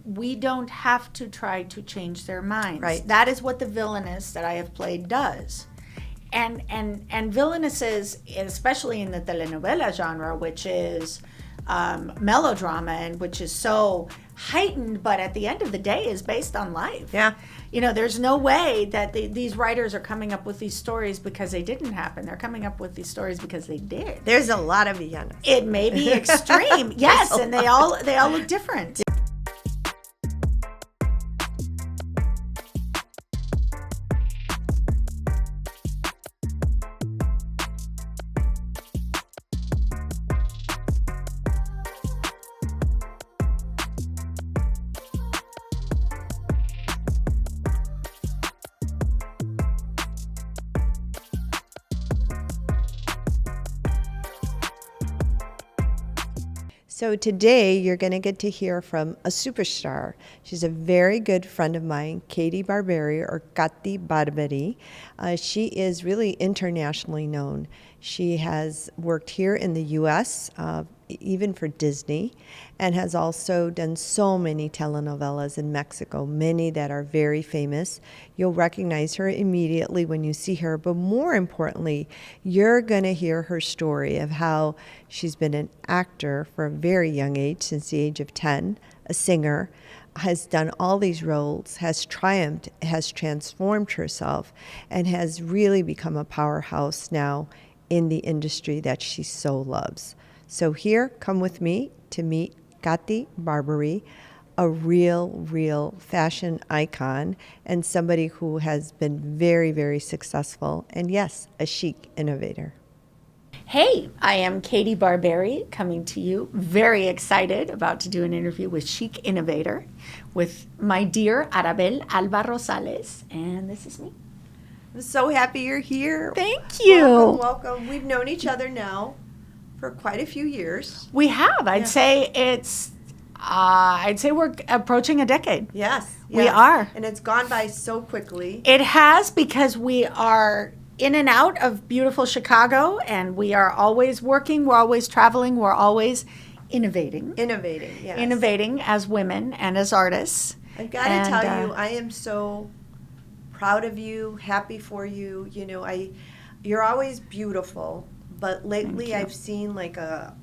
we don't have to try to change their minds. Right. That is what the villainess that I have played does. And villainesses, especially in the telenovela genre, which is melodrama and which is so heightened, but at the end of the day is based on life. Yeah. You know, there's no way that these writers are coming up with these stories because they didn't happen. They're coming up with these stories because they did. There's a lot of villanas. It may be extreme, yes, and they all look different. So today you're going to get to hear from a superstar. She's a very good friend of mine, Katie Barberi, or Katie Barberi. She is really internationally known. She has worked here in the U.S., even for Disney, and has also done so many telenovelas in Mexico, many that are very famous. You'll recognize her immediately when you see her, but more importantly, you're going to hear her story of how she's been an actor for a very young age, since the age of 10, a singer, has done all these roles, has triumphed, has transformed herself, and has really become a powerhouse now in the industry that she so loves. So here, come with me to meet Katie Barberi, a real fashion icon and somebody who has been very, very successful, and yes, a chic innovator. Hey, I am Katie Barberi, coming to you, very excited about to do an interview with Chic Innovator with my dear Arabel Alva Rosales, and this is me. I'm so happy you're here. Thank you. Welcome. We've known each other now for quite a few years. We have. I'd say we're approaching a decade. Yes. We are. And it's gone by so quickly. It has, because we are in and out of beautiful Chicago, and we are always working, we're always traveling, we're always innovating. Yes. Innovating as women and as artists. I've got to tell you, I am so proud of you, happy for you. You know, you're always beautiful. But lately I've seen like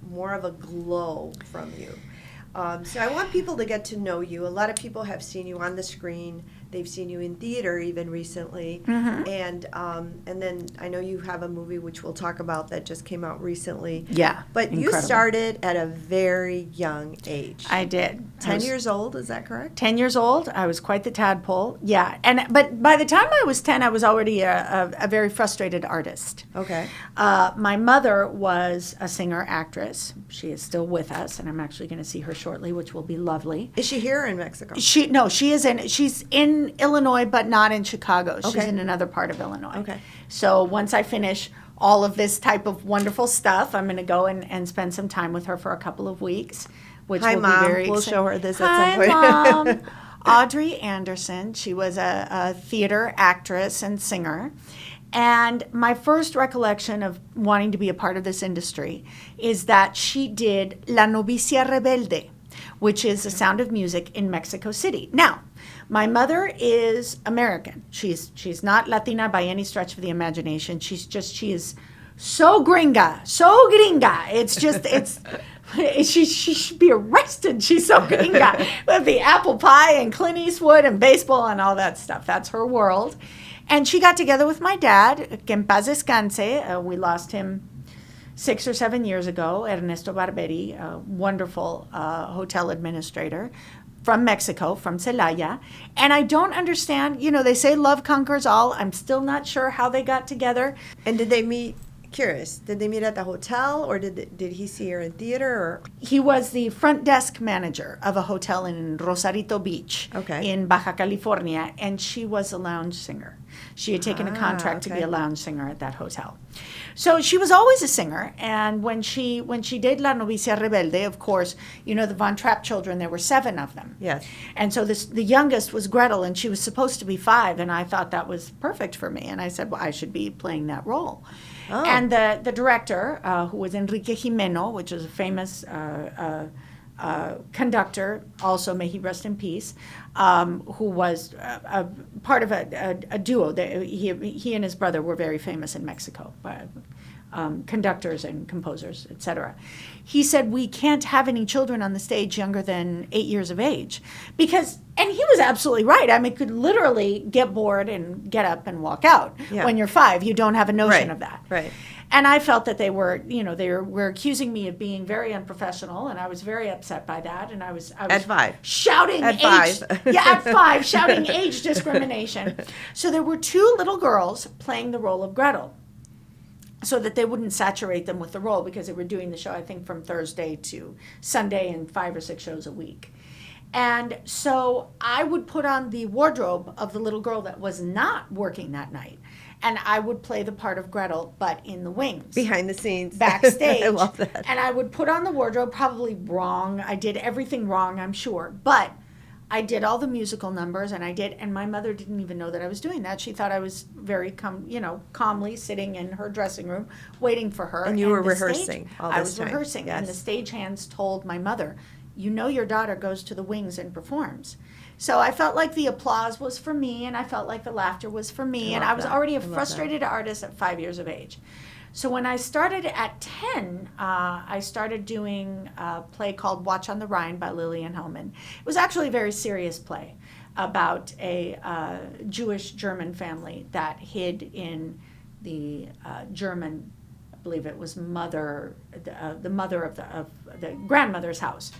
more of a glow from you. So I want people to get to know you. A lot of people have seen you on the screen. They've seen you in theater even recently. Mm-hmm. And then I know you have a movie which we'll talk about that just came out recently. Yeah. But incredible. You started at a very young age. I did. 10 years old, is that correct? 10 years old. I was quite the tadpole. Yeah. But by the time I was 10, I was already a very frustrated artist. Okay. My mother was a singer-actress. She is still with us, and I'm actually going to see her shortly, which will be lovely. Is she here in Mexico? She's in Illinois, but not in Chicago. She's Okay. in another part of Illinois. Okay. So once I finish all of this type of wonderful stuff, I'm going to go and spend some time with her for a couple of weeks, which Hi, will Mom. be very We'll exciting. show her this at Hi, some point. Mom. Audrey Anderson. She was a theater actress and singer. And my first recollection of wanting to be a part of this industry is that she did La Novicia Rebelde, which is the Sound of Music in Mexico City. Now, my mother is American. She's not Latina by any stretch of the imagination. She is so gringa. She should be arrested. She's so gringa with the apple pie and Clint Eastwood and baseball and all that stuff. That's her world. And she got together with my dad, que en paz descanse. We lost him 6 or 7 years ago, Ernesto Barberi, a wonderful hotel administrator from Mexico, from Celaya. And I don't understand, they say love conquers all. I'm still not sure how they got together. And did they meet? Curious. Did they meet at the hotel, or did he see her in theater? Or? He was the front desk manager of a hotel in Rosarito Beach in Baja California, and she was a lounge singer. She had taken a contract to be a lounge singer at that hotel. So she was always a singer, and when she did La Novicia Rebelde, of course, the Von Trapp children, there were 7 of them. Yes. And so the youngest was Gretel, and she was supposed to be 5, and I thought that was perfect for me, and I said, well, I should be playing that role. Oh. And the director, who was Enrique Jimeno, which is a famous conductor, also may he rest in peace, who was a part of a duo. He and his brother were very famous in Mexico, conductors and composers, etc. He said, we can't have any children on the stage younger than 8 years of age. And he was absolutely right. I mean, you could literally get bored and get up and walk out. Yeah. When you're 5. You don't have a notion of that. Right. And I felt that they were accusing me of being very unprofessional, and I was very upset by that. And I was at 5 shouting at age, 5. yeah, at 5 shouting age discrimination. So there were 2 little girls playing the role of Gretel, so that they wouldn't saturate them with the role, because they were doing the show, I think, from Thursday to Sunday, and 5 or 6 shows a week. And so I would put on the wardrobe of the little girl that was not working that night. And I would play the part of Gretel, but in the wings. Behind the scenes. Backstage. I love that. And I would put on the wardrobe, probably wrong. I did everything wrong, I'm sure. But I did all the musical numbers, and my mother didn't even know that I was doing that. She thought I was very calmly sitting in her dressing room waiting for her. And you were rehearsing all this I was time. rehearsing, Yes. and the stagehands told my mother, your daughter goes to the wings and performs. So I felt like the applause was for me, and I felt like the laughter was for me, and I was already a frustrated artist at 5 years of age. So when I started at 10, I started doing a play called Watch on the Rhine by Lillian Hellman. It was actually a very serious play about a Jewish-German family that hid in the German, I believe it was the mother of the grandmother's house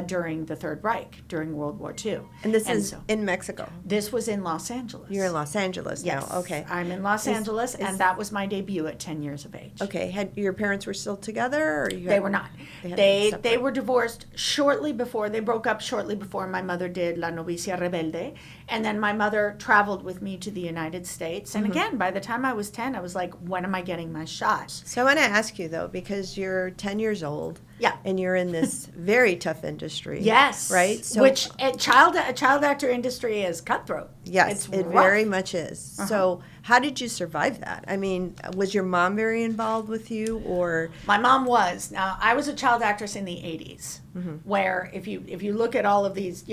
during the Third Reich, during World War II. And this is in Mexico? This was in Los Angeles. You're in Los Angeles yes, now, okay. I'm in Los Angeles, and that was my debut at 10 years of age. Okay, your parents were still together? Or they were not. They were divorced shortly before, they broke up shortly before my mother did La Novicia Rebelde, and then my mother traveled with me to the United States, and again, by the time I was 10, I was like, when am I getting my shot? So I want to ask you, though, because you're 10 years old, yeah, and you're in this very tough industry. Yes. Right? So, which a child actor industry is cutthroat. Yes, it very much is. Uh-huh. So how did you survive that? I mean, was your mom very involved with you, or? My mom was. Now, I was a child actress in the 80s, where if you look at all of these,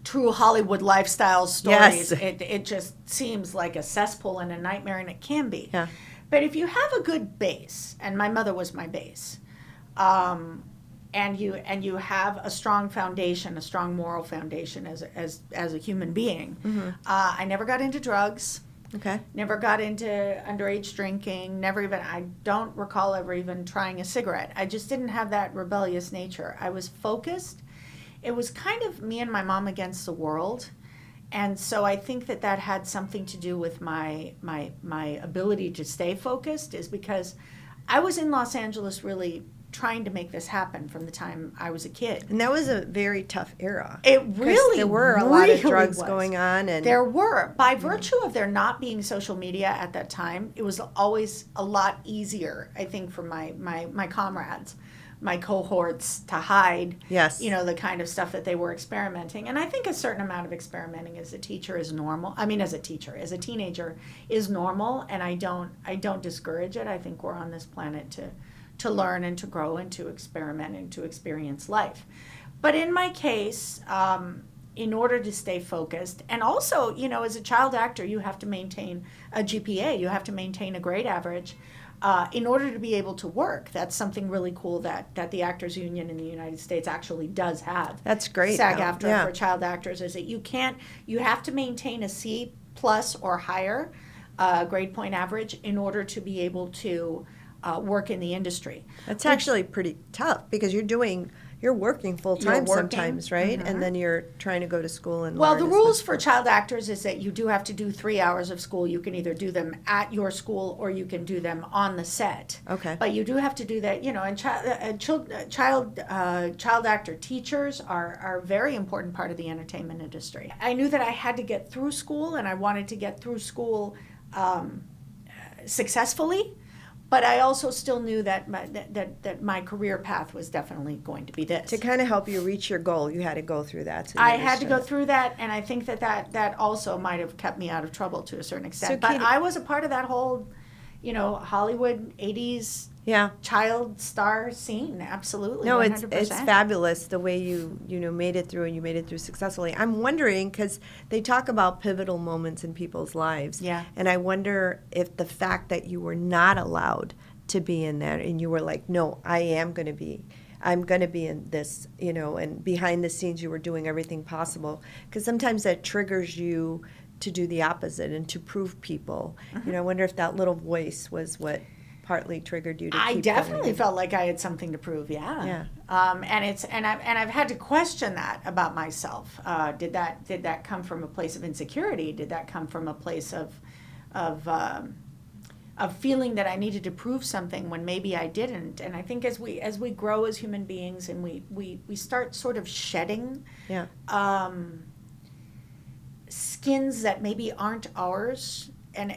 true Hollywood lifestyle stories, Yes. it just seems like a cesspool and a nightmare, and it can be. Yeah. But if you have a good base, and my mother was my base, and you have a strong foundation, a strong moral foundation as a human being. I never got into drugs. Okay. Never got into underage drinking. I don't recall ever even trying a cigarette. I just didn't have that rebellious nature. I was focused. It was kind of me and my mom against the world. And so I think that had something to do with my ability to stay focused, is because I was in Los Angeles really trying to make this happen from the time I was a kid. And that was a very tough era. It really, there were a lot of really drugs was. going on, and there were. By virtue of there not being social media at that time, it was always a lot easier, I think, for my comrades, my cohorts, to hide, yes, the kind of stuff that they were experimenting. And I think a certain amount of experimenting as a teacher is normal. I mean, as a teenager is normal, and I don't discourage it. I think we're on this planet to learn and to grow and to experiment and to experience life. But in my case, in order to stay focused, and also, as a child actor, you have to maintain a GPA, you have to maintain a grade average in order to be able to work. That's something really cool that the Actors Union in the United States actually does have. That's great. SAG-AFTRA for child actors, is that you have to maintain a C+ or higher grade point average in order to be able to work in the industry. That's actually pretty tough, because you're working full time sometimes, right? And then you're trying to go to school and well, learn the as rules much. for child actors is that you do have to do 3 hours of school. You can either do them at your school or you can do them on the set. Okay. But you do have to do that, and child actor teachers are a very important part of the entertainment industry. I knew that I had to get through school, and I wanted to get through school successfully. But I also still knew that my career path was definitely going to be this. To kind of help you reach your goal, you had to go through that. So I had to go through that, and I think that also might have kept me out of trouble to a certain extent. So but Katie, I was a part of that whole, Hollywood 80s Yeah. child star scene. Absolutely. No, 100%. it's fabulous the way you made it through, and you made it through successfully. I'm wondering, because they talk about pivotal moments in people's lives. Yeah. And I wonder if the fact that you were not allowed to be in that, and you were like, no, I'm going to be in this, and behind the scenes you were doing everything possible. Because sometimes that triggers you to do the opposite and to prove people. I wonder if that little voice was what partly triggered you to I keep definitely going. felt like I had something to prove. Yeah. Yeah. And I've had to question that about myself. Did that come from a place of insecurity? Did that come from a place of feeling that I needed to prove something when maybe I didn't? And I think as we grow as human beings and we start sort of shedding Yeah. skins that maybe aren't ours. And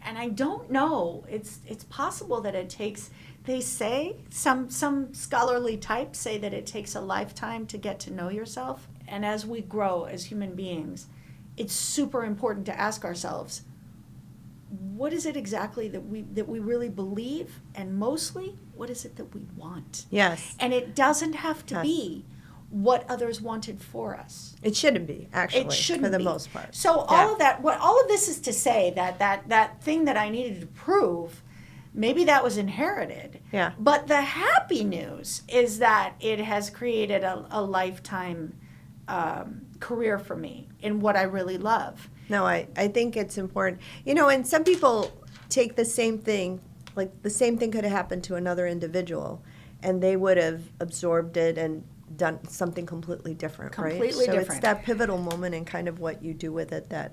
I don't know. It's possible that it takes. They say some scholarly types say that it takes a lifetime to get to know yourself. And as we grow as human beings, it's super important to ask ourselves, what is it exactly that we really believe, and mostly, what is it that we want? Yes. And it doesn't have to Yes. be what others wanted for us. It shouldn't be, actually, It shouldn't for the be. most part. So Yeah. all of this is to say that thing that I needed to prove, maybe that was inherited. Yeah. But the happy news is that it has created a lifetime career for me in what I really love. No, I think it's important. And some people take the same thing, like the same thing could have happened to another individual, and they would have absorbed it and done something completely different, right? Completely So different. it's that pivotal moment and kind of what you do with it that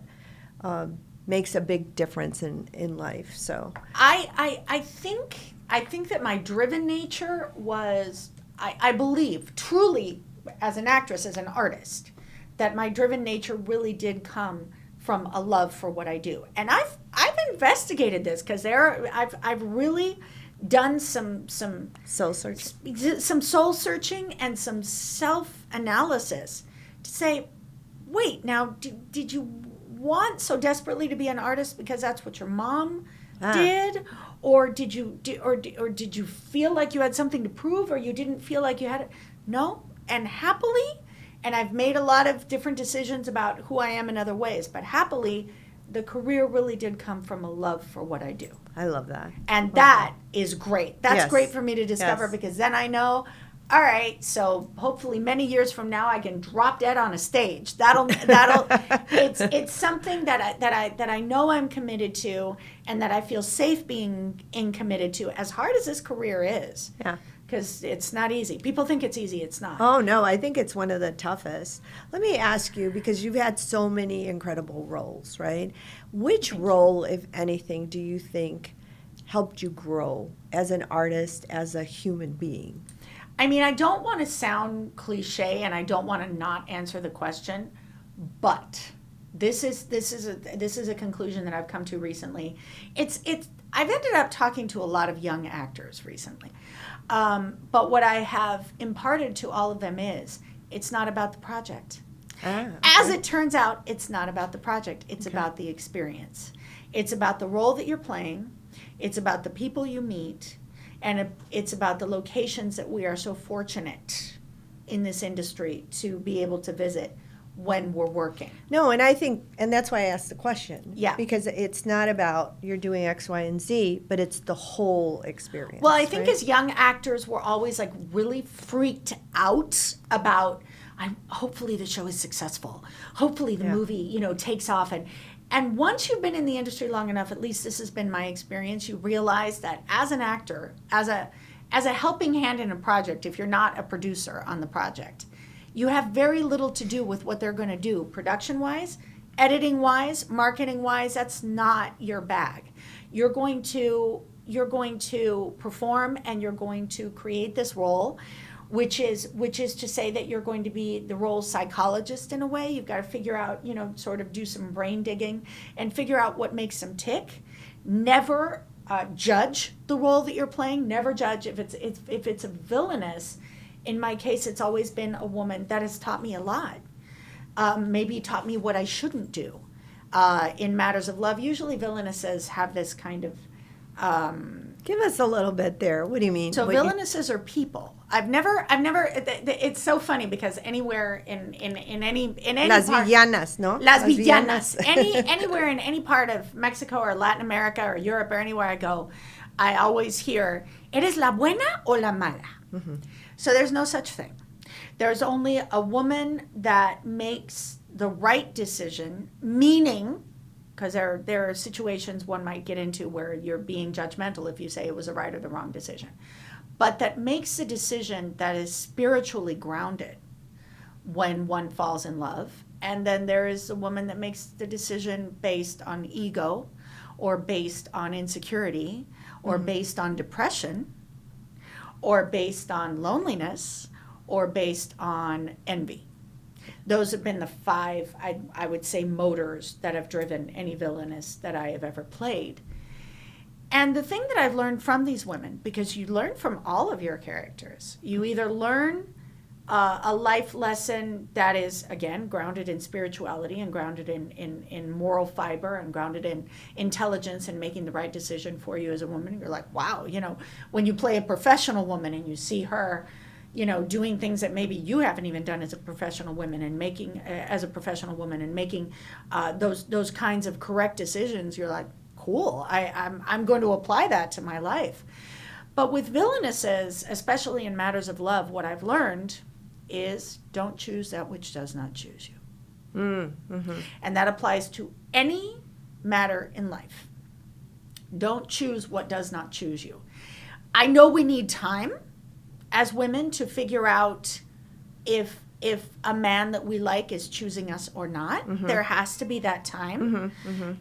makes a big difference in life. So I think that my driven nature was, I believe truly, as an actress, as an artist, that my driven nature really did come from a love for what I do. And I've investigated this because I've really done some soul searching. some soul searching and some self analysis to say, wait, now did you want so desperately to be an artist because that's what your mom did, or did you feel like you had something to prove, or you didn't feel like you had it? No, and happily, and I've made a lot of different decisions about who I am in other ways, but happily, the career really did come from a love for what I do. I love that. And that is great. That's Yes. great for me to discover, Yes. because then I know, all right, so hopefully many years from now I can drop dead on a stage. That'll it's something that I know I'm committed to, and that I feel safe being committed to, as hard as this career is. Yeah. Because it's not easy. People think it's easy. It's not. Oh, no, I think it's one of the toughest. Let me ask you, because you've had so many incredible roles, right? Which role, if anything, do you think helped you grow as an artist, as a human being? I mean, I don't want to sound cliche, and I don't want to not answer the question, but this is a conclusion that I've come to recently. I've ended up talking to a lot of young actors recently. But what I have imparted to all of them is, it's not about the project. Okay. As it turns out, it's not about the project. It's about the experience. It's about the role that you're playing. It's about the people you meet. And it's about the locations that we are so fortunate in this industry to be able to visit when we're working. No, and I think, and that's why I asked the question. Yeah. Because it's not about you're doing X, Y, and Z, but it's the whole experience. Well, I think right? as young actors, we're always like really freaked out about, hopefully the show is successful. Hopefully the movie, takes off. And once you've been in the industry long enough, at least this has been my experience, you realize that as an actor, as a helping hand in a project, if you're not a producer on the project, you have very little to do with what they're going to do production-wise, editing-wise, marketing-wise. That's not your bag. You're going to perform, and you're going to create this role, which is to say that you're going to be the role psychologist in a way. You've got to figure out, sort of do some brain digging and figure out what makes them tick. Never judge the role that you're playing. Never judge if it's a villainous. In my case, it's always been a woman. That has taught me a lot. Maybe taught me what I shouldn't do in matters of love. Usually villainesses have this kind of Give us a little bit there. What do you mean? So villainesses are people. I've never. It's so funny because anywhere in any Las part, villanas, no? Las villanas. Anywhere in any part of Mexico or Latin America or Europe or anywhere I go, I always hear, ¿eres la buena o la mala? Mm-hmm. So there's no such thing. There's only a woman that makes the right decision, meaning, because there are situations one might get into where you're being judgmental if you say it was a right or the wrong decision, but that makes a decision that is spiritually grounded when one falls in love. And then there is a woman that makes the decision based on ego or based on insecurity or based on depression or based on loneliness or based on envy. Those have been the 5, I would say, motors that have driven any villainess that I have ever played. And the thing that I've learned from these women, because you learn from all of your characters, you either learn a life lesson that is, again, grounded in spirituality and grounded in moral fiber and grounded in intelligence and making the right decision for you as a woman. You're like, wow, when you play a professional woman and you see her, doing things that maybe you haven't even done as a professional woman and making those kinds of correct decisions, you're like, cool, I'm going to apply that to my life. But with villainesses, especially in matters of love, what I've learned is don't choose that which does not choose you. Mm-hmm. And that applies to any matter in life. Don't choose what does not choose you. I know we need time as women to figure out if a man that we like is choosing us or not. Mm-hmm. There has to be that time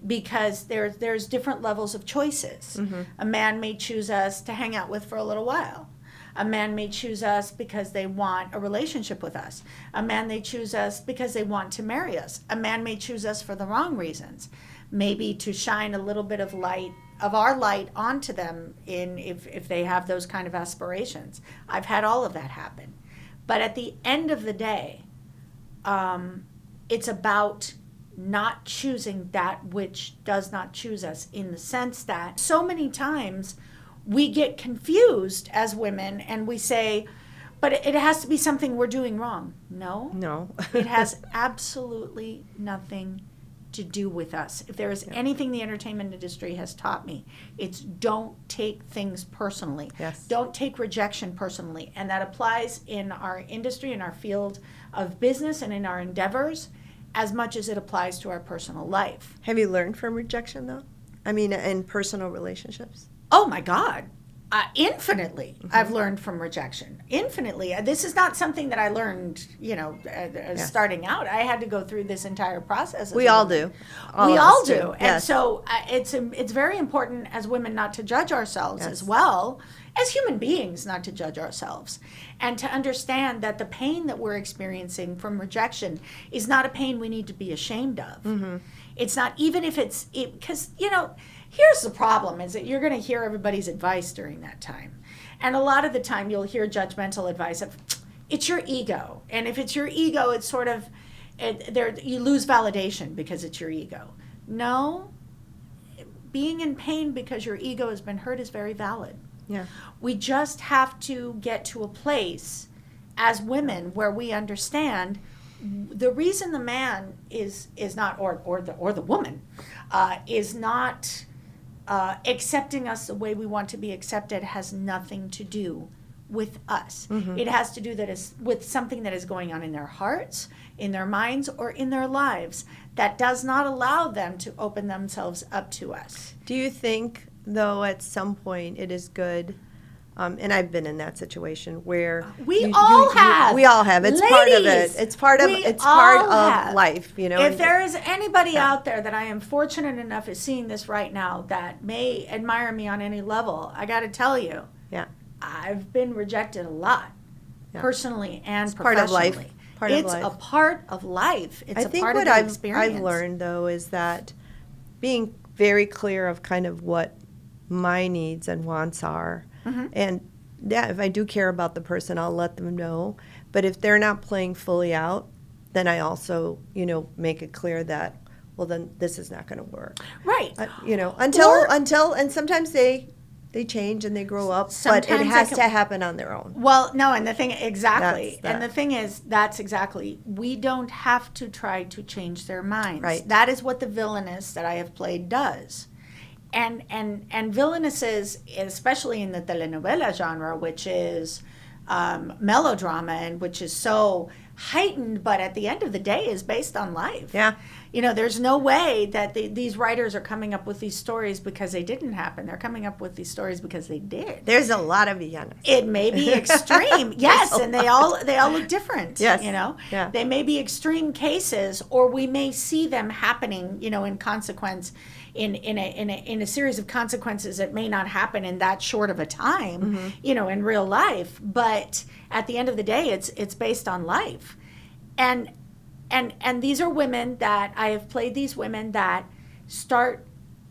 because there's different levels of choices. Mm-hmm. A man may choose us to hang out with for a little while. A man may choose us because they want a relationship with us. A man may choose us because they want to marry us. A man may choose us for the wrong reasons, maybe to shine a little bit of our light onto them if they have those kind of aspirations. I've had all of that happen. But at the end of the day, it's about not choosing that which does not choose us, in the sense that so many times we get confused as women and we say, but it has to be something we're doing wrong. No. It has absolutely nothing to do with us. If there is anything the entertainment industry has taught me, it's don't take things personally. Yes. Don't take rejection personally. And that applies in our industry, in our field of business, and in our endeavors as much as it applies to our personal life. Have you learned from rejection, though? I mean, in personal relationships? Oh, my God. Infinitely, I've learned from rejection. Infinitely. This is not something that I learned, starting out. I had to go through this entire process. We all do. We all do. Yes. And so it's very important as women not to judge ourselves as well, as human beings not to judge ourselves, and to understand that the pain that we're experiencing from rejection is not a pain we need to be ashamed of. Mm-hmm. It's not, even if because, here's the problem, is that you're going to hear everybody's advice during that time. And a lot of the time you'll hear judgmental advice of, it's your ego. And if it's your ego, it's sort of, you lose validation because it's your ego. No, being in pain because your ego has been hurt is very valid. Yeah. We just have to get to a place as women where we understand the reason the man is not, or the woman is not accepting us the way we want to be accepted, has nothing to do with us. Mm-hmm. It has to do with something that is going on in their hearts, in their minds, or in their lives that does not allow them to open themselves up to us. Do you think, though, at some point it is good, and I've been in that situation where we all have. It's Ladies, part of it. It's part of life, If there is anybody out there that I am fortunate enough as seeing this right now that may admire me on any level, I got to tell you, I've been rejected a lot, personally and professionally. It's a part of life. It's a part of the experience. I've learned, though, is that being very clear of kind of what my needs and wants are. Mm-hmm. And if I do care about the person, I'll let them know. But if they're not playing fully out, then I also, make it clear that, well, then this is not going to work. Right. Until, and sometimes they They change and they grow up, Sometimes but it has to happen on their own. Well, no, and the thing, exactly. That's And the thing is, that's exactly, we don't have to try to change their minds. Right. That is what the villainess that I have played does. And villainesses, especially in the telenovela genre, which is melodrama and which is so heightened, but at the end of the day is based on life. Yeah. You know, there's no way that these writers are coming up with these stories because they didn't happen. They're coming up with these stories because they did. There's a lot of villanas. It may be extreme, yes, and they all look different. Yes. You know, Yeah. They may be extreme cases, or we may see them happening. You know, in consequence, in a series of consequences that may not happen in that short of a time. Mm-hmm. You know, in real life, but at the end of the day, it's based on life, and these are women that I have played, these women that start,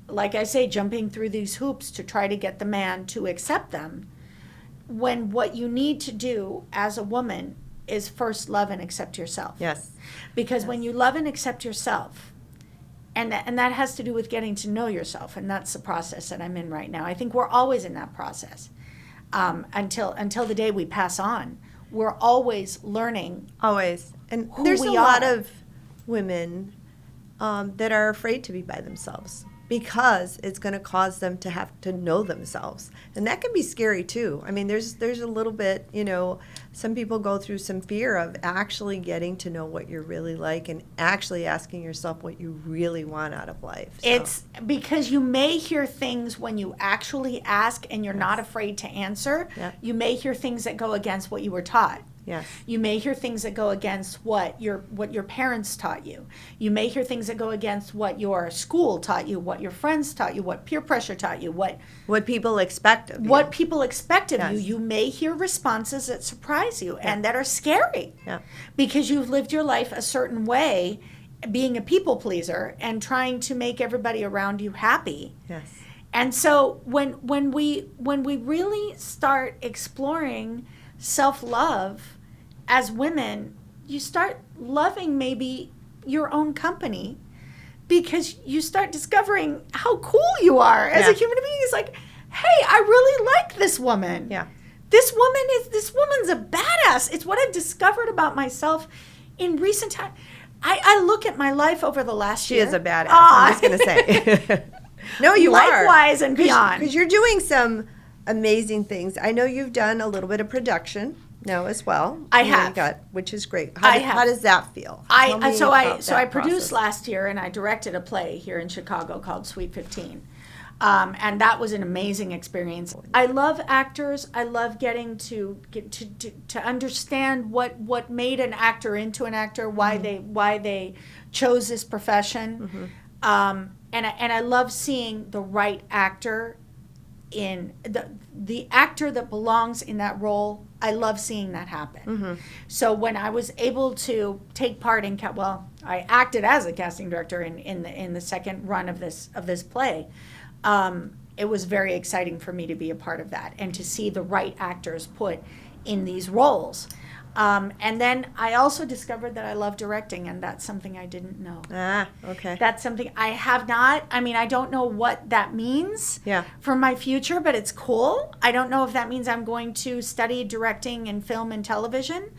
like I say, jumping through these hoops to try to get the man to accept them, when what you need to do as a woman is first love and accept yourself. Yes. Because when you love and accept yourself, and that has to do with getting to know yourself, and that's the process that I'm in right now. I think we're always in that process until the day we pass on. We're always learning. Always. And Who there's we a lot are. of women that are afraid to be by themselves because it's going to cause them to have to know themselves. And that can be scary too. I mean, there's a little bit, you know, some people go through some fear of actually getting to know what you're really like and actually asking yourself what you really want out of life. So. It's because you may hear things when you actually ask and you're not afraid to answer. Yep. You may hear things that go against what you were taught. Yes. You may hear things that go against what your parents taught you. You may hear things that go against what your school taught you, what your friends taught you, what peer pressure taught you, what people expect of you. What people expect of Yes. you. You may hear responses that surprise you and that are scary. Yeah. Because you've lived your life a certain way, being a people pleaser and trying to make everybody around you happy. Yes. And so when we really start exploring self-love as women, you start loving maybe your own company, because you start discovering how cool you are as a human being. It's like, hey, I really like this woman. Yeah. This woman's a badass. It's what I've discovered about myself in recent time. I look at my life over the last year. She is a badass. I'm just going to say. No, you are. Likewise and beyond. Because you're doing some amazing things. I know you've done a little bit of production now as well. I have. Which is great. I have. How does that feel? Tell me So about I that produced process. last year, and I directed a play here in Chicago called Sweet 15. And that was an amazing experience. I love actors. I love getting to understand what made an actor into an actor, why they chose this profession. And I love seeing the right actor in the actor that belongs in that role. I love seeing that happen. So when I was able to take part in I acted as a casting director in the second run of this play. It was very exciting for me to be a part of that and to see the right actors put in these roles. And then I also discovered that I love directing, and that's something I didn't know. Okay. That's something I have not. I mean, I don't know what that means for my future, but it's cool. I don't know if that means I'm going to study directing in film and television,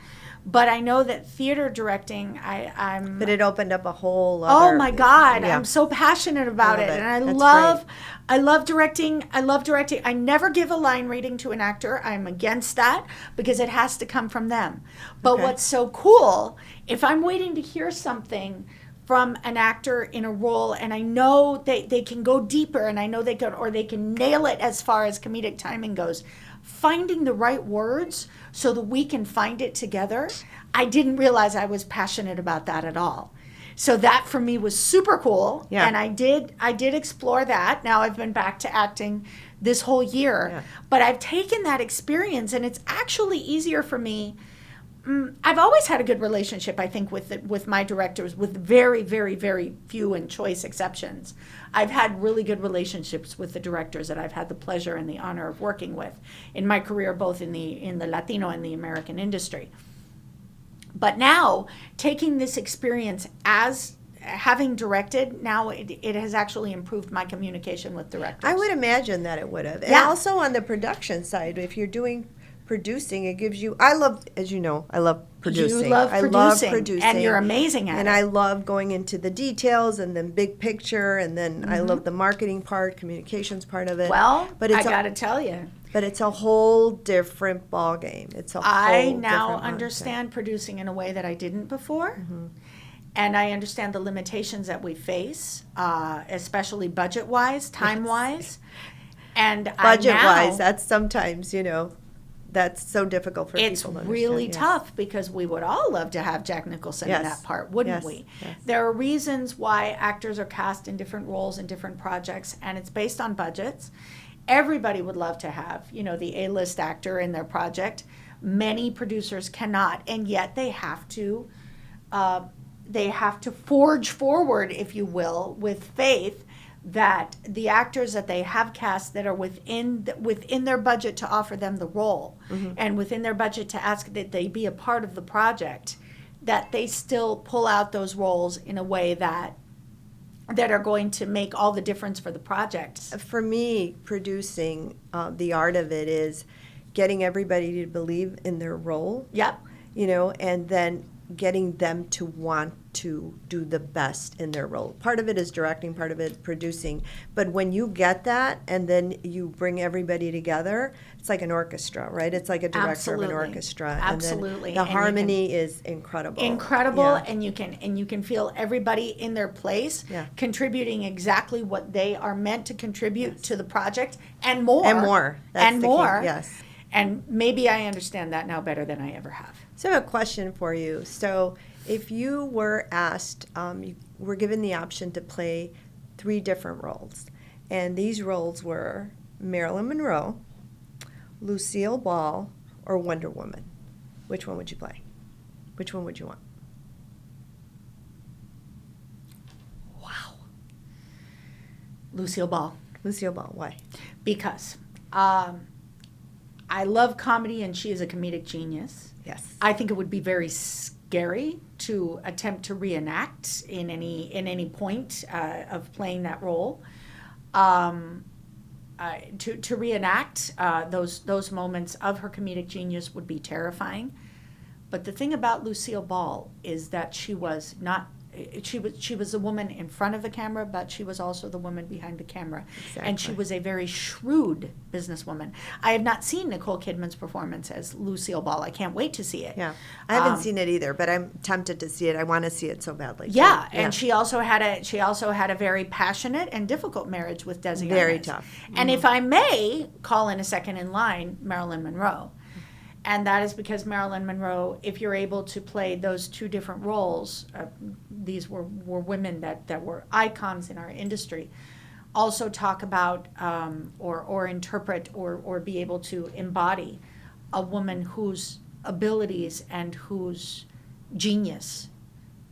but I know that theater directing, I'm... But it opened up a whole other... Oh my God, Yeah. I'm so passionate about it. And I That's love directing. I love directing. I never give a line reading to an actor. I'm against that because it has to come from them. But Okay. what's so cool, if I'm waiting to hear something from an actor in a role and I know they can go deeper and I know they can nail it as far as comedic timing goes, finding the right words so that we can find it together, I didn't realize I was passionate about that at all. So that for me was super cool. Yeah. And I did explore that. Now I've been back to acting this whole year. Yeah. But I've taken that experience and it's actually easier for me. I've always had a good relationship, I think, with my directors, with very, very, very few and choice exceptions. I've had really good relationships with the directors that I've had the pleasure and the honor of working with in my career, both in the Latino and the American industry. But now, taking this experience as having directed now, it has actually improved my communication with directors. I would imagine that it would have. And Yeah. also on the production side, if you're doing producing, it gives you, I love, as you know, I love producing. You love I producing, love producing. and you're amazing at and it. I love going into the details and then big picture, and then I love the marketing part, communications part of it. Well, but it's I got to tell you, but it's a whole different ball game. It's a whole I now different understand producing in a way that I didn't before. And I understand the limitations that we face, especially budget-wise, time-wise. And budget-wise, that's sometimes, that's so difficult for it's people to really understand. tough because we would all love to have Jack Nicholson in that part, wouldn't Yes. we? Yes. There are reasons why actors are cast in different roles in different projects, and it's based on budgets. Everybody would love to have, the A-list actor in their project. Many producers cannot, and yet they have to forge forward, if you will, with faith that the actors that they have cast that are within their budget to offer them the role, and within their budget to ask that they be a part of the project, that they still pull out those roles in a way that are going to make all the difference for the project. For me, producing, the art of it is getting everybody to believe in their role. Yep. And then getting them to want to do the best in their role. Part of it is directing, part of it producing. But when you get that and then you bring everybody together, it's like an orchestra, right? It's like a director of an orchestra. Absolutely. And then the harmony is incredible. Incredible, and you can feel everybody in their place, Yeah. contributing exactly what they are meant to contribute to the project, and more. And more. That's and the more. key. Yes. And maybe I understand that now better than I ever have. So I have a question for you. So if you were asked, you were given the option to play 3 different roles, and these roles were Marilyn Monroe, Lucille Ball, or Wonder Woman, which one would you play? Which one would you want? Wow. Lucille Ball. Lucille Ball, why? Because I love comedy, and she is a comedic genius. Yes. I think it would be very scary to attempt to reenact in any point of playing that role. To reenact those moments of her comedic genius would be terrifying. But the thing about Lucille Ball is that she was a woman in front of the camera, but she was also the woman behind the camera. Exactly. And she was a very shrewd businesswoman. I have not seen Nicole Kidman's performance as Lucille Ball. I can't wait to see it. Yeah. I haven't seen it either, but I'm tempted to see it. I want to see it so badly. Yeah, and she also had a very passionate and difficult marriage with Desi Arnaz. Very tough. And if I may call in a second in line, Marilyn Monroe. And that is because Marilyn Monroe, if you're able to play those 2 different roles, these were women that were icons in our industry, also talk about or interpret or be able to embody a woman whose abilities and whose genius,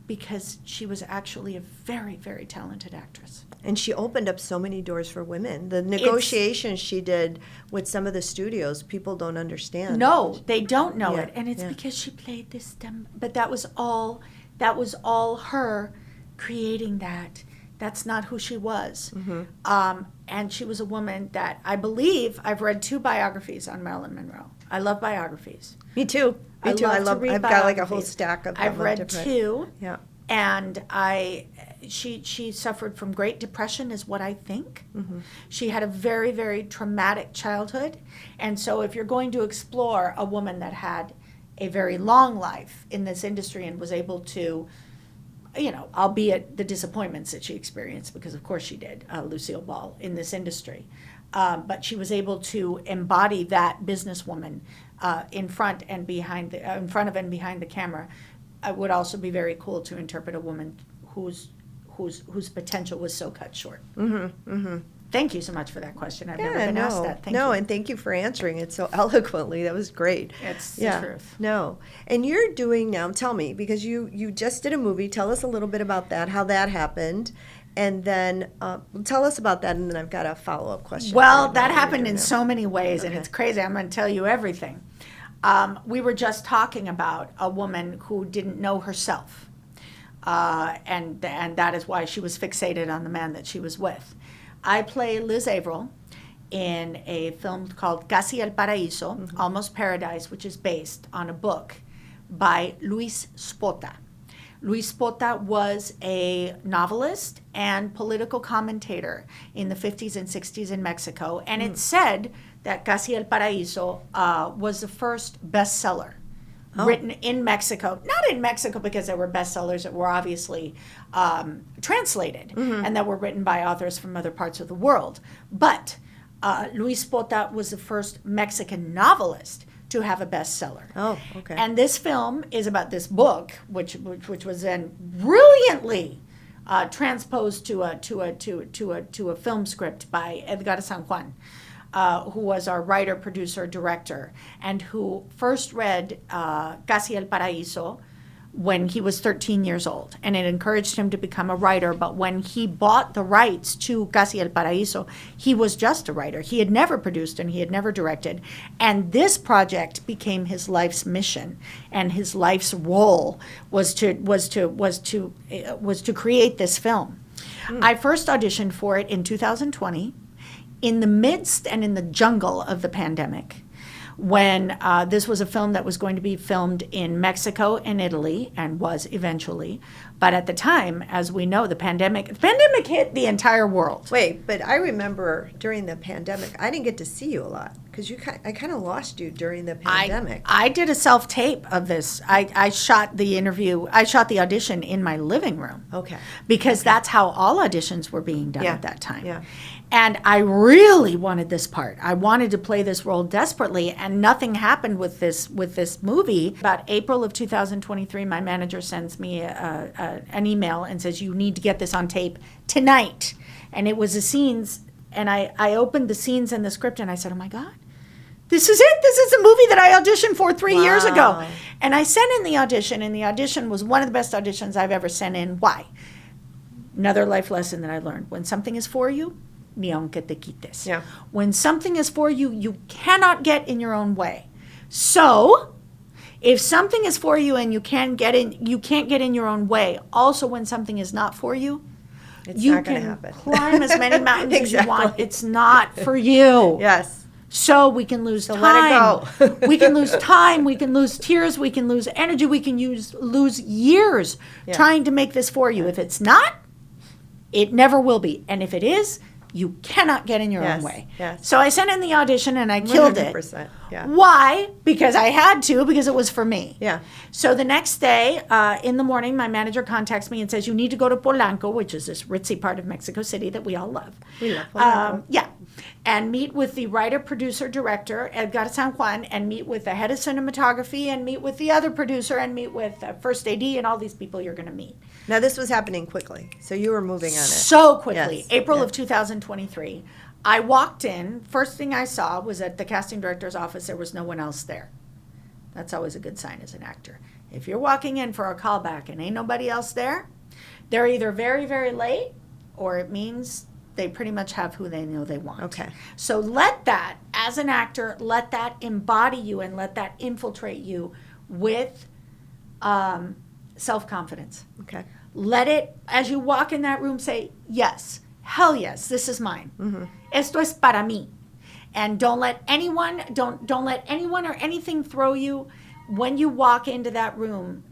because she was actually a very, very talented actress. And she opened up so many doors for women. The negotiations she did with some of the studios, people don't understand. No, they don't know Yeah, it, and it's yeah. because she played this but that was all her creating that. That's not who she was. And she was a woman that I believe, I've read 2 biographies on Marilyn Monroe. I love biographies. Me too. Me too. I love to read I've got like a whole biographies. stack of them. I've read different- 2. Yeah. And she suffered from Great Depression is what I think. She had a very, very traumatic childhood. And so if you're going to explore a woman that had a very long life in this industry and was able to, albeit the disappointments that she experienced, because of course she did, Lucille Ball, in this industry. But she was able to embody that businesswoman in front and behind the camera. It would also be very cool to interpret a woman whose potential was so cut short. Thank you so much for that question. I've never been asked that. Thank you. And thank you for answering it so eloquently. That was great. It's the truth. No. And you're doing now, tell me, because you just did a movie. Tell us a little bit about that, how that happened. And then tell us about that, and then I've got a follow-up question. Well, that happened in so many ways, and it's crazy. I'm going to tell you everything. We were just talking about a woman who didn't know herself. and that is why she was fixated on the man that she was with. I play Liz Averill in a film called Casi el Paraíso, Almost Paradise, which is based on a book by Luis Spota. Luis Spota was a novelist and political commentator in the 50s and 60s in Mexico, and it's said that Casi el Paraíso was the first bestseller written in Mexico. Not in Mexico because there were bestsellers that were obviously translated and that were written by authors from other parts of the world. But Luis Spota was the first Mexican novelist to have a bestseller. Oh, okay. And this film is about this book, which was then brilliantly transposed to a film script by Edgar San Juan, who was our writer, producer, director, and who first read Casi el Paraíso when he was 13 years old, and it encouraged him to become a writer. But when he bought the rights to Casi el Paraíso, he was just a writer. He had never produced and he had never directed, and this project became his life's mission, and his life's role was to create this film. I first auditioned for it in 2020, in the midst and in the jungle of the pandemic, when this was a film that was going to be filmed in Mexico and Italy, and was eventually. But at the time, as we know, the pandemic hit the entire world. Wait, but I remember during the pandemic, I didn't get to see you a lot because I kind of lost you during the pandemic. I did a self-tape of this. I shot the audition in my living room. Okay. Because that's how all auditions were being done Yeah. at that time. Yeah. And I really wanted this part. I wanted to play this role desperately, and nothing happened with this movie. About April of 2023, my manager sends me an email and says, "You need to get this on tape tonight." And it was the scenes, and I opened the scenes in the script, and I said, "Oh my God, this is it. This is the movie that I auditioned for 3 years ago." Wow. And I sent in the audition, and the audition was one of the best auditions I've ever sent in. Why? Another life lesson that I learned: when something is for you, ni aunque te quites. Yeah. When something is for you, you cannot get in your own way. So, if something is for you and you can't get in your own way. Also, when something is not for you, It's you not going to can happen. climb as many mountains as you want. Exactly. It's not for you. Yes. So we can lose time. let it go. We can lose time. We can lose tears. We can lose energy. We can lose years trying to make this for you. If it's not, it never will be. And if it is, you cannot get in your own way. Yes. So I sent in the audition and I killed it. 100%. Yeah. Why? Because I had to, because it was for me. Yeah. So the next day, in the morning, my manager contacts me and says, "You need to go to Polanco," which is this ritzy part of Mexico City that we all love. We love Polanco. Yeah. And meet with the writer, producer, director, Edgar San Juan, and meet with the head of cinematography, and meet with the other producer, and meet with first AD, and all these people you're going to meet. Now, this was happening quickly, so you were moving on it. So quickly. Yes. April Yeah. of 2023. I walked in. First thing I saw was at the casting director's office, there was no one else there. That's always a good sign as an actor. If you're walking in for a callback and ain't nobody else there, they're either very, very late, or it means they pretty much have who they know they want. Okay. So let that, as an actor, let that embody you and let that infiltrate you with self-confidence. Okay. Let it, as you walk in that room, say, "Yes, hell yes, this is mine. Esto es para mí." And don't let anyone or anything throw you when you walk into that room.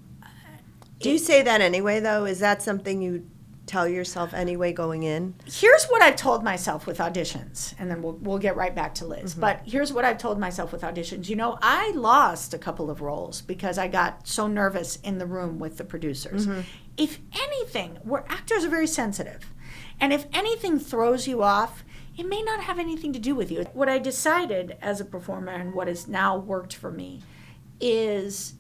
Do you say that anyway, though? Is that something you tell yourself anyway going in? Here's what I've told myself with auditions, and then we'll get right back to Liz. But here's what I've told myself with auditions. You know, I lost a couple of roles because I got so nervous in the room with the producers. If anything, actors are very sensitive. And if anything throws you off, it may not have anything to do with you. What I decided as a performer, and what has now worked for me, is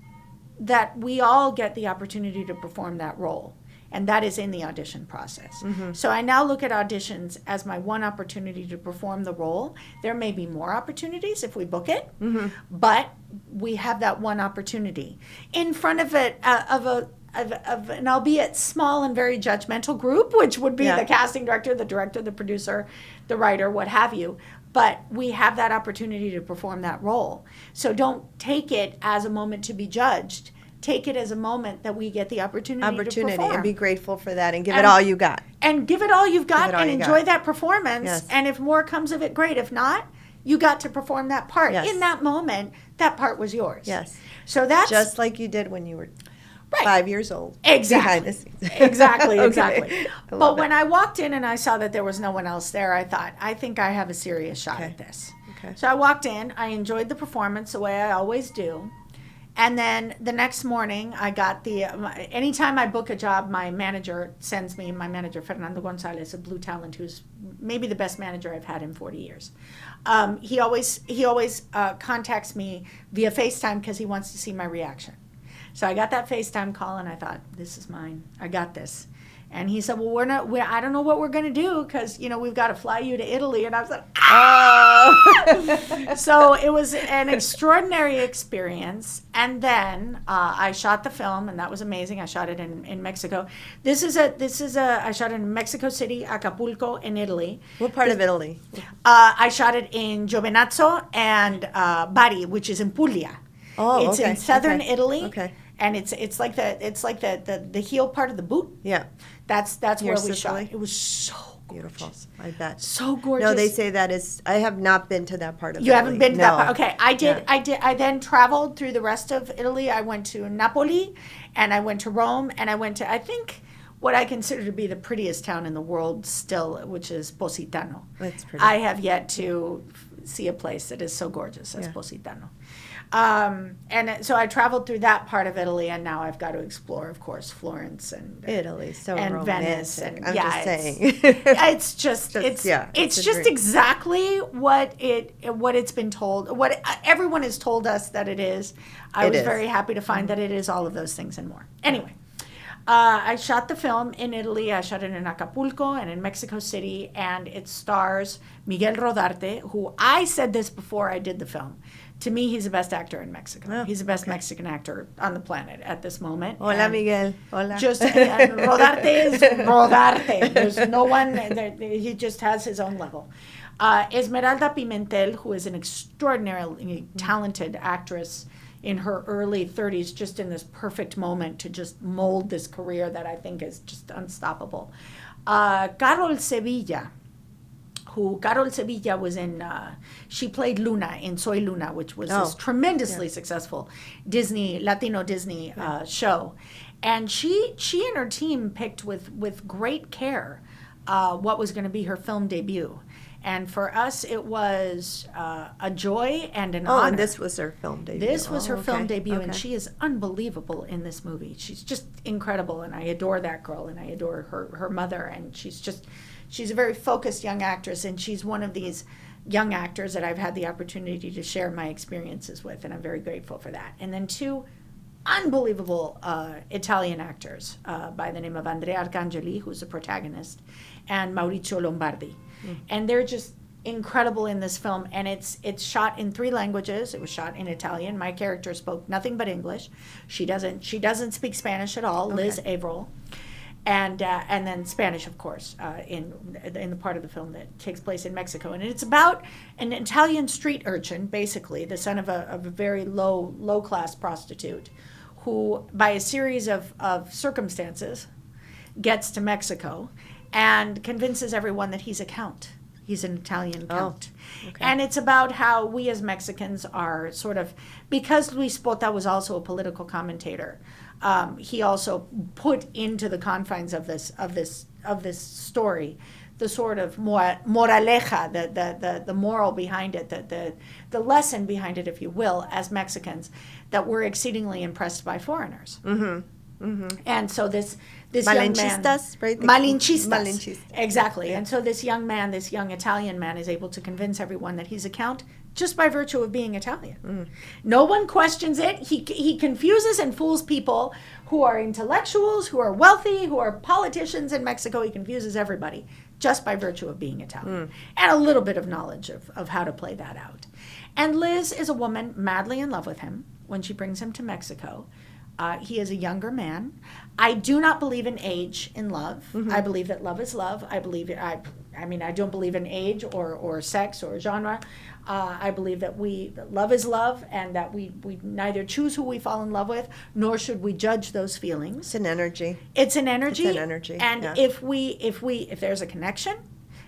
that we all get the opportunity to perform that role. And that is in the audition process. So I now look at auditions as my one opportunity to perform the role. There may be more opportunities if we book it, but we have that one opportunity in front of it of an albeit small and very judgmental group, which would be the casting director, the producer, the writer, what have you. But we have that opportunity to perform that role. So don't take it as a moment to be judged. take it as a moment that we get the opportunity to perform. And be grateful for that and give it all you got. And give it all you've got and enjoy that performance. Yes. And if more comes of it, great. If not, you got to perform that part. Yes. In that moment, that part was yours. Yes. So that's just like you did when you were right. 5 years old. Exactly. Behind the scenes. Exactly, Okay. exactly. But when I walked in and I saw that there was no one else there, I thought, I think I have a serious shot at this. Okay. So I walked in, I enjoyed the performance the way I always do. And then the next morning, I got anytime I book a job, my manager sends me, my manager, Fernando Gonzalez, a Blue Talent, who's maybe the best manager I've had in 40 years. He always contacts me via FaceTime because he wants to see my reaction. So I got that FaceTime call and I thought, this is mine. I got this. And he said, well, I don't know what we're going to do because, we've got to fly you to Italy. And I was like, oh. So it was an extraordinary experience. And then I shot the film, and that was amazing. I shot it in Mexico. I shot it in Mexico City, Acapulco, in Italy. What part of Italy? I shot it in Giovinazzo and Bari, which is in Puglia. Oh, it's in southern Italy. Okay. And it's like the heel part of the boot. Yeah. That's Near where we Sicily? shot. It was so Beautiful. gorgeous. I bet. So gorgeous. No, they say that is. I have not been to that part of You Italy. haven't been to that part. Okay, I did. Yeah. I then traveled through the rest of Italy. I went to Napoli, and I went to Rome, and I went to, I think, what I consider to be the prettiest town in the world still, which is Positano. That's pretty. I have yet to see a place that is so gorgeous as Positano. And so I traveled through that part of Italy, and now I've got to explore, of course, Florence and Italy, so and romantic. Venice, and I'm just saying. it's just it's just dream. exactly what it's been told, what everyone has told us that it is. I was very happy to find that it is all of those things and more. Anyway. I shot the film in Italy. I shot it in Acapulco and in Mexico City, and it stars Miguel Rodarte, who I said this before I did the film. To me, he's the best actor in Mexico. Oh, he's the best Mexican actor on the planet at this moment. Hola, and Miguel. Hola. And Rodarte is Rodarte. There's no one. He just has his own level. Esmeralda Pimentel, who is an extraordinarily talented actress in her early 30s, just in this perfect moment to just mold this career that I think is just unstoppable. Carol Sevilla was in, she played Luna in Soy Luna, which was this tremendously successful Latino Disney show. And she and her team picked with great care what was going to be her film debut. And for us, it was a joy and an honor. Oh, and this was her film debut. This was her film debut, Okay. and she is unbelievable in this movie. She's just incredible, and I adore that girl, and I adore her mother, and she's a very focused young actress, and she's one of these young actors that I've had the opportunity to share my experiences with, and I'm very grateful for that. And then two unbelievable Italian actors by the name of Andrea Arcangeli, who's the protagonist, and Maurizio Lombardi. And they're just incredible in this film, and it's shot in 3 languages. It was shot in Italian. My character spoke nothing but English. She doesn't speak Spanish at all. Okay. Liz Averill, and then Spanish, of course, in the part of the film that takes place in Mexico. And it's about an Italian street urchin, basically the son of a very low class prostitute, who by a series of circumstances gets to Mexico and convinces everyone that he's a count. He's an Italian count. Okay. And it's about how we as Mexicans are sort of, because Luis Bota was also a political commentator, he also put into the confines of this story the sort of moraleja, the moral behind it, the lesson behind it, if you will, as Mexicans, that we're exceedingly impressed by foreigners. Mm-hmm. Mm-hmm. And so this young man, Malinchistas, right? Malinchistas, exactly. And so this young Italian man is able to convince everyone that he's a count just by virtue of being Italian. No one questions it. He confuses and fools people who are intellectuals, who are wealthy, who are politicians in Mexico. He confuses everybody just by virtue of being Italian and a little bit of knowledge of how to play that out. And Liz is a woman madly in love with him when she brings him to Mexico. He is a younger man. I do not believe in age in love. Mm-hmm. I believe that love is love. I believe it. I mean, I don't believe in age or sex or genre. I believe that love is love, and that we neither choose who we fall in love with, nor should we judge those feelings. It's an energy. It's an energy. It's an energy. And yeah. if there's a connection,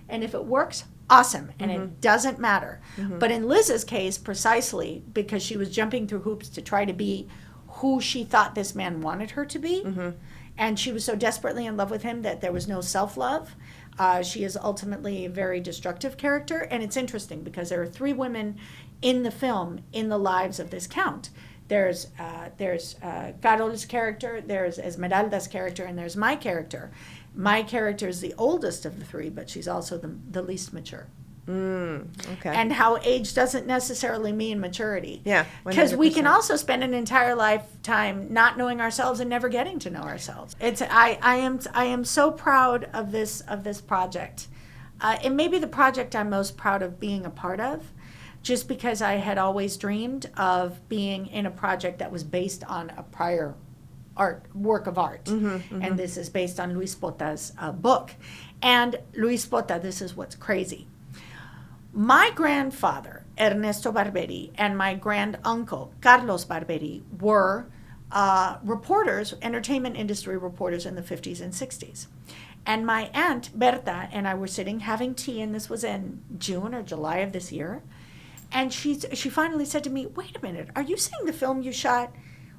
and if it works, awesome, and it doesn't matter. But in Liz's case, precisely because she was jumping through hoops to try to be who she thought this man wanted her to be, and she was so desperately in love with him that there was no self-love. She is ultimately a very destructive character, and it's interesting because there are 3 women in the film in the lives of this count. There's Carol's character, there's Esmeralda's character, and there's my character. My character is the oldest of the 3, but she's also the least mature. Okay. And how age doesn't necessarily mean maturity. Yeah. Because we can also spend an entire lifetime not knowing ourselves and never getting to know ourselves. I am so proud of this project. It may be the project I'm most proud of being a part of, just because I had always dreamed of being in a project that was based on a prior work of art. And this is based on Luis Pota's book. And Luis Pota, this is what's crazy. My grandfather, Ernesto Barberi, and my granduncle, Carlos Barberi, were reporters, entertainment industry reporters in the 50s and 60s. And my aunt, Berta, and I were sitting having tea, and this was in June or July of this year. And she finally said to me, "Wait a minute, are you saying the film you shot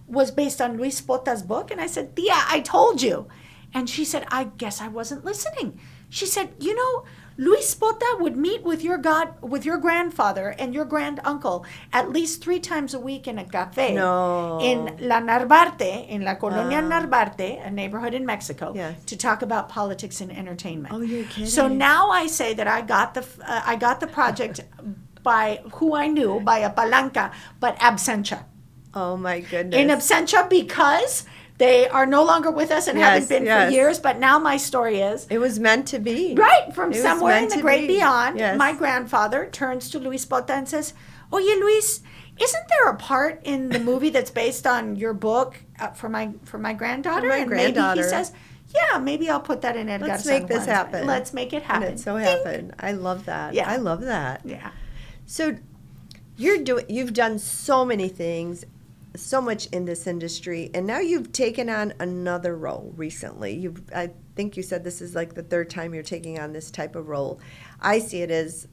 was based on Luis Pota's book?" And I said, "Yeah, I told you." And she said, "I guess I wasn't listening." She said, "You know, Luis Pota would meet with your grandfather and your granduncle at least 3 times a week in a cafe in La Narvarte, in La Colonia Narvarte, a neighborhood in Mexico, to talk about politics and entertainment." Oh, you're kidding. So now I say that I got the project by who I knew, by a palanca, but absentia. Oh my goodness. In absentia, because they are no longer with us and haven't been for years, but now my story is... It was meant to be. Right, from somewhere in the great beyond, yes. My grandfather turns to Luis Pota and says, "Oye, Luis, isn't there a part in the movie that's based on your book for my granddaughter?" Maybe he says, "Yeah, maybe I'll put that in Edgar Let's make this happen. Let's make it happen." And it so happened. I love that. Yeah. I love that. Yeah. So you've done so many things, so much in this industry, and now you've taken on another role recently. I think you said this is like the 3rd time you're taking on this type of role. I see it as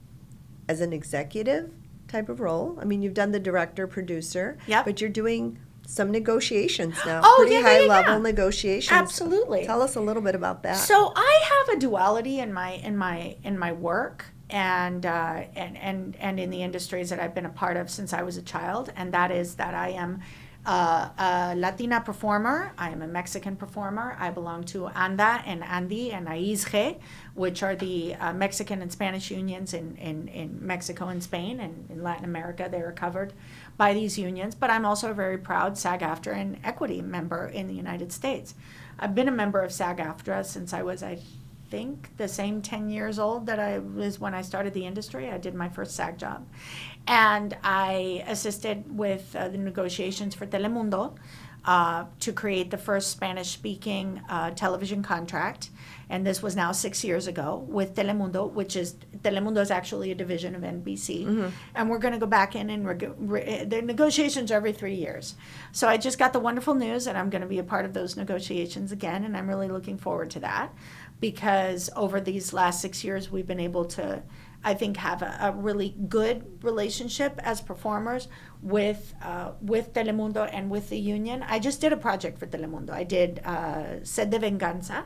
an executive type of role. I mean, you've done the director, producer, but you're doing some negotiations now. Pretty high level negotiations. Absolutely. Tell us a little bit about that. So I have a duality in my work and in the industries that I've been a part of since I was a child, and that is that I am a Latina performer. I am a Mexican performer. I belong to ANDA and ANDI and AISGE, which are the Mexican and Spanish unions in Mexico and Spain, and in Latin America they are covered by these unions. But I'm also a very proud SAG-AFTRA and Equity member in the United States. I've been a member of SAG-AFTRA since I was, I think, the same 10 years old that I was when I started the industry. I did my first SAG job. And I assisted with the negotiations for Telemundo to create the first Spanish-speaking television contract. And this was now 6 years ago with Telemundo, Telemundo is actually a division of NBC. And we're going to go back in and the negotiations are every 3 years. So I just got the wonderful news that I'm going to be a part of those negotiations again, and I'm really looking forward to that, because over these last 6 years we've been able to, I think, have a really good relationship as performers with Telemundo and with the union. I just did a project for Telemundo. I did Sed de Venganza,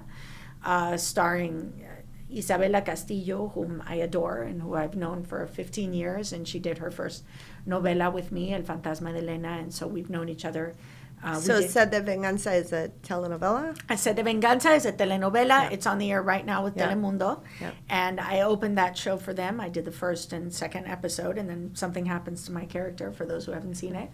starring Isabela Castillo, whom I adore and who I've known for 15 years, and she did her first novela with me, El Fantasma de Elena, and so we've known each other. So Sed de Venganza is a telenovela? Sed de Venganza is a telenovela. It's on the air right now with Telemundo. And I opened that show for them. I did the first and second episode, and then something happens to my character, for those who haven't seen it.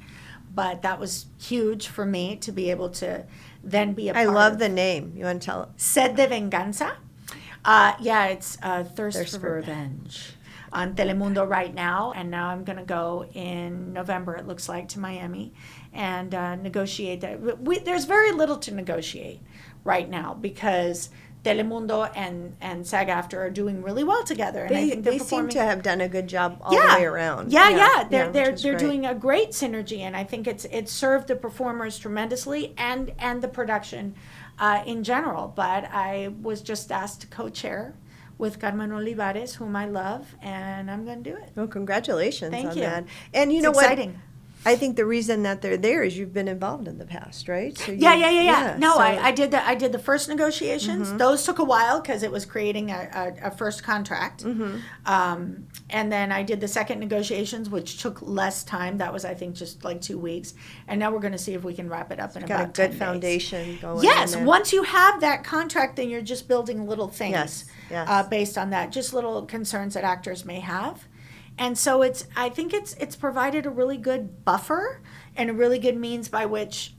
But that was huge for me to be able to then be a part of. I love the name. You want to tell it? Sed de Venganza. It's Thirst for Revenge on Telemundo right now, and now I'm going to go in November, it looks like, to Miami and negotiate that. There's very little to negotiate right now because Telemundo and SAG-AFTRA are doing really well together, and I think they seem to have done a good job all the way around. They're doing a great synergy, and I think it's served the performers tremendously and the production in general. But I was just asked to co-chair with Carmen Olivares, whom I love, and I'm going to do it. Well, congratulations Thank on you. that. And you know It's what? exciting. I think the reason that they're there is you've been involved in the past, right? So No, so- I did the first negotiations. Those took a while because it was creating a first contract. And then I did the second negotiations, which took less time. That was, I think, just like 2 weeks. And now we're going to see if we can wrap it up in got a about 10 good days. foundation going. Yes, in there. once you have that contract, then you're just building little things Yes. based on that, just little concerns that actors may have. And so I think it's provided a really good buffer and a really good means by which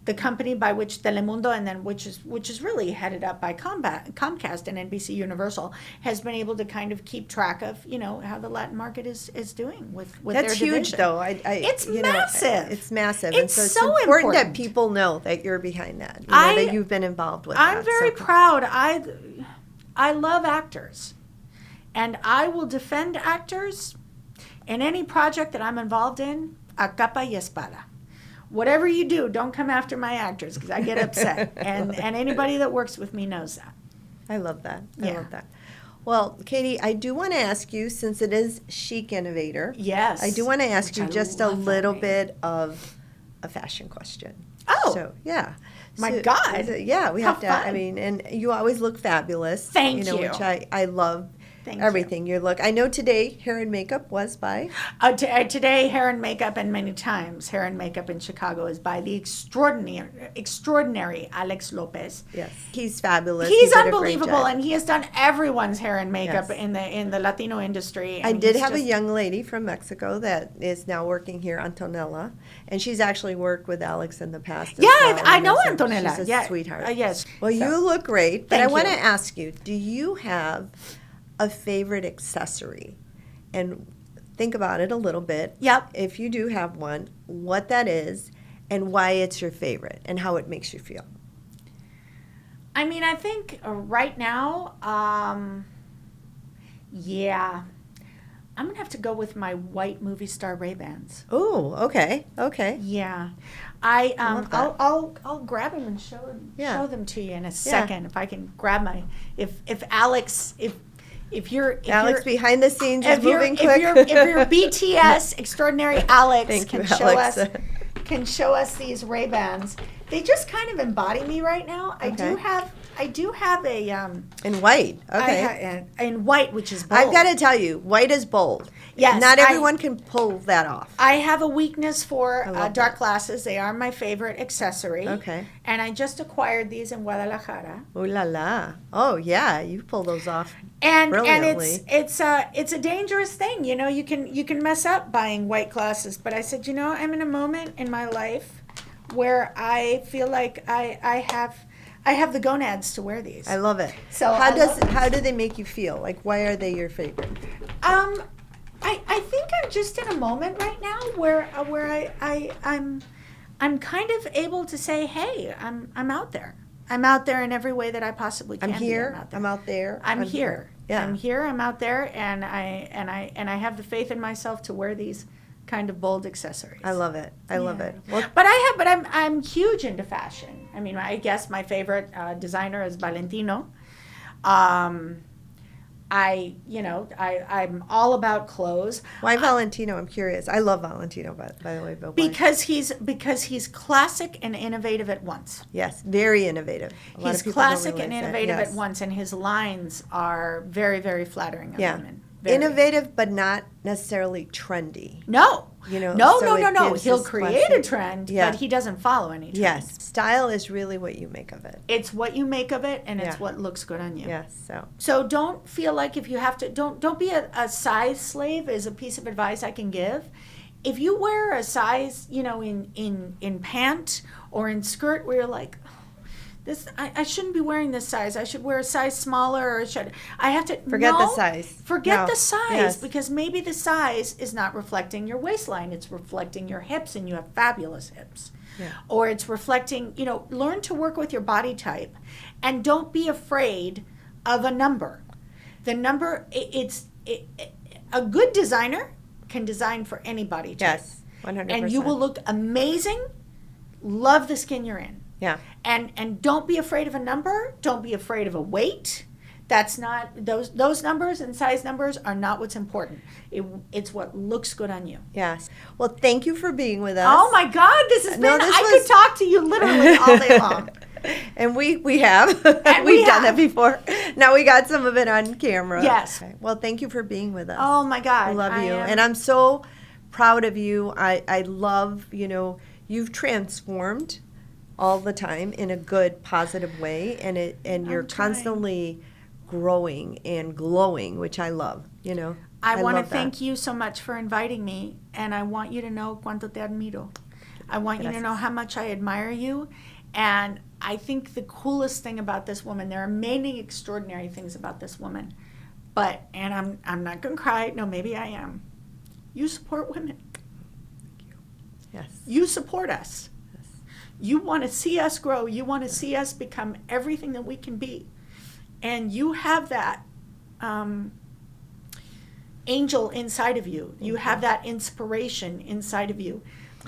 the company by which Telemundo, and then which is really headed up by Comcast and NBC Universal, has been able to kind of keep track of how the Latin market is doing with That's their huge, division. though. It's massive. It's massive. It's and so it's important that important. people know that you're behind that. I- That you've been involved with I'm that. very So- proud. I love actors, and I will defend actors in any project that I'm involved in, a capa y espada. Whatever you do, don't come after my actors because I get upset. and anybody that works with me knows that. I love that. I Yeah. love that. Well, Katie, I do want to ask you, since it is Chic Innovator, Yes. I do want to ask Which you I just a love that little name. bit of a fashion question. Oh. So, yeah. My So- God. Yeah, we How have to, I fun. mean, and you always look fabulous. Thank you. Which I love. Thank you. Everything. Your look. I know today hair and makeup was by. Today, hair and makeup, and many times hair and makeup in Chicago is by the extraordinary Alex Lopez. Yes. He's fabulous. He's He did a great unbelievable, job. and he has done everyone's hair and makeup Yes. in the Latino industry. I and did he's have a just- young lady from Mexico that is now working here, Antonella, and she's actually worked with Alex in the past. as Yeah, well, I and know is a- Antonella. She's a Yeah, sweetheart. yes. Well, So- you look great, but I Thank want to you. ask you: do you have a favorite accessory? And think about it a little bit. Yep. If you do have one, what that is, and why it's your favorite, and how it makes you feel. I mean, I think right now, I'm gonna have to go with my white movie star Ray-Bans. Oh, okay, okay. Yeah, love that. I'll grab them and show them to you in a second if I can grab my if Alex if you're Alex behind the scenes is if you're, moving if quick. you're BTS extraordinary Alex Thank can you, show Alex. us can show us these Ray-Bans. They just kind of embody me right now. I do have a In white, okay. in white, which is bold. I've got to tell you, white is bold. Yes, Not everyone can pull that off. I have a weakness for love dark that. glasses. They are my favorite accessory. Okay. And I just acquired these in Guadalajara. Ooh la la. Oh yeah, you pull those off. And Brilliantly. it's a dangerous thing. You know, you can mess up buying white glasses. But I said, I'm in a moment in my life where I feel like I have the gonads to wear these. I love it. So how I love these. how do they make you feel? Like why are they your favorite? I think I'm just in a moment right now where I'm kind of able to say, hey, I'm out there. I'm out there in every way that I possibly can. I'm here. Be. I'm out there. I'm here. Yeah. I'm here. I'm out there, and I have the faith in myself to wear these kind of bold accessories. I love it. I love Yeah. it. Well, But I'm huge into fashion. I mean, I guess my favorite designer is Valentino. I'm all about clothes. why Valentino? I'm curious. I love Valentino, by the way, but why? Because he's classic and innovative at once. Yes, very innovative. A lot He's of people don't classic and realize that. innovative Yes. at once, and his lines are very, very flattering on Yeah. women. Very. Innovative, but not necessarily trendy. No. You know, no. so it gives He'll this create a classic- trend, Yeah. but he doesn't follow any trends. Yes, style is really what you make of it. It's what you make of it, and it's Yeah. what looks good on you. Yes, so So don't feel like if you have to, don't be a size slave is a piece of advice I can give. If you wear a size, in pant or in skirt where you're like, I shouldn't be wearing this size. I should wear a size smaller, or I have to Forget the size. Forget the size, Yes. because maybe the size is not reflecting your waistline. It's reflecting your hips, and you have fabulous hips. Yeah. Or it's reflecting, learn to work with your body type, and don't be afraid of a number. The number, a good designer can design for any body type. Yes, 100%. And you will look amazing. Love the skin you're in. Yeah. And don't be afraid of a number. Don't be afraid of a weight. That's not, those numbers and size numbers are not what's important. It's what looks good on you. Yes. Well, thank you for being with us. Oh my God, this has been, could talk to you literally all day long. And we have. And We've done that before. Now we got some of it on camera. Yes. Okay. Well, thank you for being with us. Oh my God. I love you. And I'm so proud of you. I love, you've transformed all the time in a good, positive way. And you're constantly growing and glowing, which I love, I want to thank you so much for inviting me, and I want you to know cuánto te admiro. I want you to know how much I admire you, and I think the coolest thing about this woman, there are many extraordinary things about this woman, and I'm not going to cry. No, maybe I am. You support women. Thank you. Yes. You support us. Yes. You want to see us grow. You want to see us become everything that we can be. And you have that angel inside of you. You have that inspiration inside of you.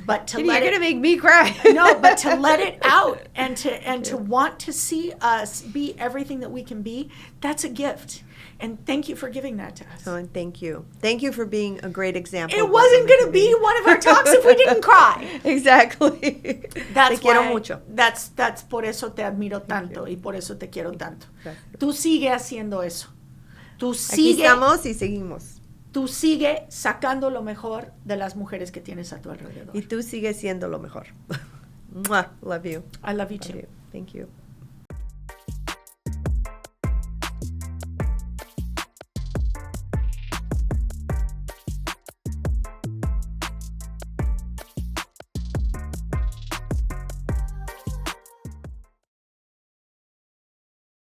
But to you're gonna make me cry. No, but to let it out and to want to see us be everything that we can be, that's a gift. And thank you for giving that to us. Oh, and thank you. Thank you for being a great example. It wasn't going to be one of our talks if we didn't cry. Exactly. That's te quiero why, mucho. That's por eso te admiro tanto y por eso te quiero tanto. Gracias. Tú sigue haciendo eso. Tú Aquí sigue, estamos y seguimos. tú sigue sacando lo mejor de las mujeres que tienes a tu alrededor. Y tú sigues siendo lo mejor. Mwah. Love you. I love you Love too. you. Thank you.